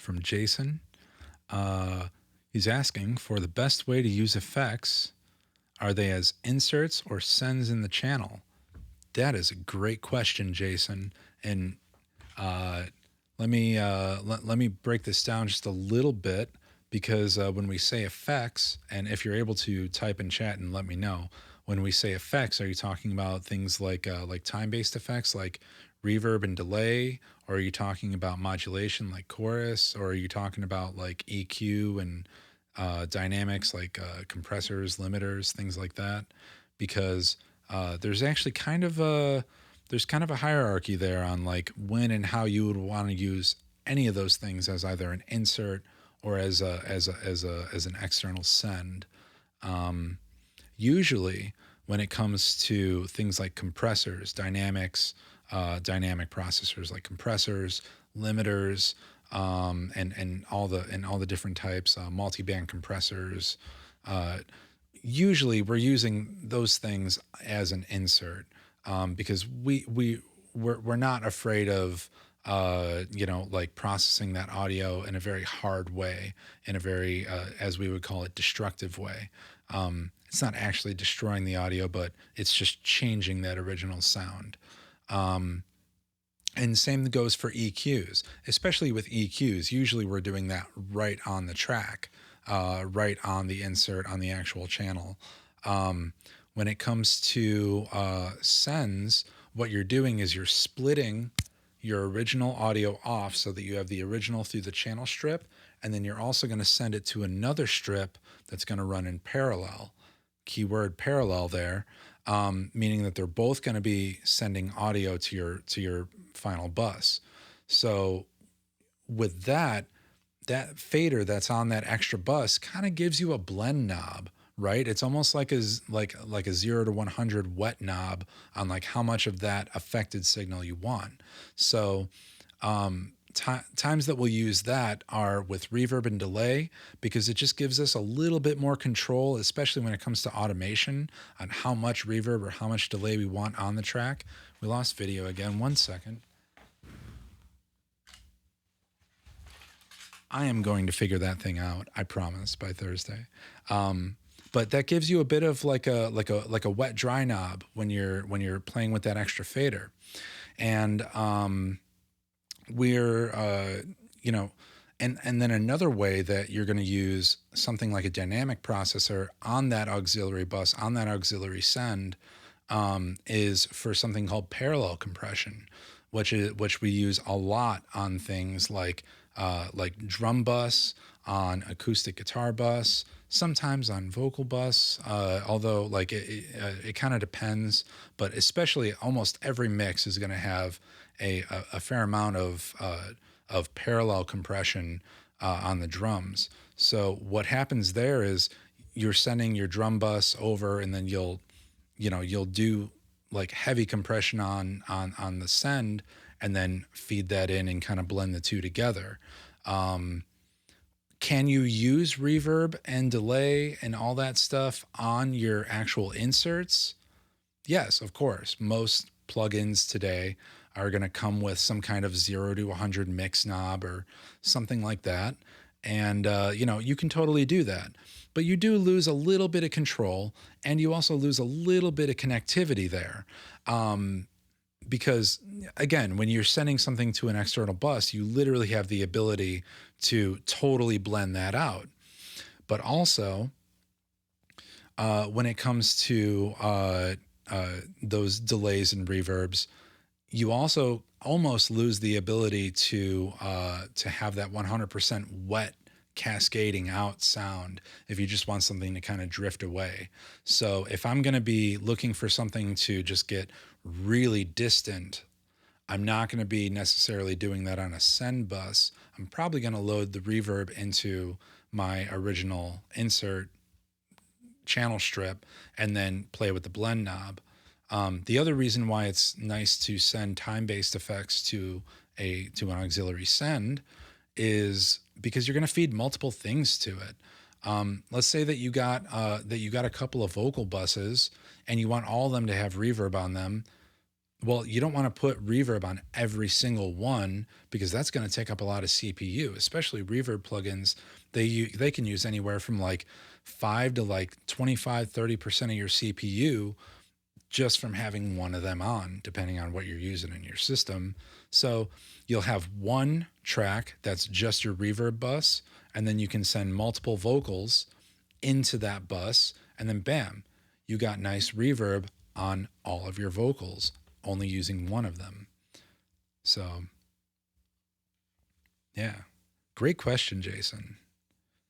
from Jason. Uh, he's asking for the best way to use effects. Are they as inserts or sends in the channel? That is a great question, Jason. And uh, let me break this down just a little bit because when we say effects, and if you're able to type in chat and let me know, when we say effects, are you talking about things like time-based effects like reverb and delay, or are you talking about modulation like chorus, or are you talking about like EQ and dynamics like compressors, limiters, things like that? Because there's actually kind of a hierarchy there on like when and how you would want to use any of those things as either an insert or as an external send. Usually, when it comes to things like compressors, dynamic processors like compressors, limiters, and all the different types, multi-band compressors. Uh, Usually, we're using those things as an insert because we're not afraid of like processing that audio in a very hard way, in a very as we would call it, destructive way. It's not actually destroying the audio, but it's just changing that original sound. And same goes for EQs, especially with EQs. Usually we're doing that right on the track, right on the insert on the actual channel. When it comes to sends, what you're doing is you're splitting your original audio off so that you have the original through the channel strip, and then you're also going to send it to another strip that's going to run in parallel. Keyword parallel there, meaning that they're both going to be sending audio to your final bus. So with that fader that's on that extra bus kind of gives you a blend knob, right? It's almost like a 0 to 100 wet knob on like how much of that affected signal you want. So times that we'll use that are with reverb and delay because it just gives us a little bit more control, especially when it comes to automation, on how much reverb or how much delay we want on the track. We lost video again. 1 second. I am going to figure that thing out. I promise by Thursday. But that gives you a bit of like a wet dry knob when you're playing with that extra fader, and we're and then another way that you're going to use something like a dynamic processor on that auxiliary bus, on that auxiliary send, is for something called parallel compression, which we use a lot on things like drum bus, on acoustic guitar bus, sometimes on vocal bus. Although like it kind of depends, but especially almost every mix is going to have a fair amount of parallel compression on the drums. So what happens there is you're sending your drum bus over, and then you'll do like heavy compression on the send, and then feed that in and kind of blend the two together. Can you use reverb and delay and all that stuff on your actual inserts? Yes, of course. Most plugins today are going to come with some kind of 0 to 100 mix knob or something like that. And, you can totally do that. But you do lose a little bit of control, and you also lose a little bit of connectivity there. Because again, when you're sending something to an external bus, you literally have the ability to totally blend that out. But also, when it comes to those delays and reverbs, you also almost lose the ability to have that 100% wet cascading out sound if you just want something to kind of drift away. So if I'm going to be looking for something to just get really distant, I'm not going to be necessarily doing that on a send bus. I'm probably going to load the reverb into my original insert channel strip and then play with the blend knob. The other reason why it's nice to send time-based effects to an auxiliary send is because you're going to feed multiple things to it. Let's say that you got a couple of vocal buses and you want all of them to have reverb on them. Well, you don't want to put reverb on every single one because that's going to take up a lot of CPU, especially reverb plugins. They can use anywhere from like 5 to like 25-30% of your CPU just from having one of them on, depending on what you're using in your system. So you'll have one track that's just your reverb bus, and then you can send multiple vocals into that bus, and then bam, you got nice reverb on all of your vocals, only using one of them. So, yeah, great question, Jason.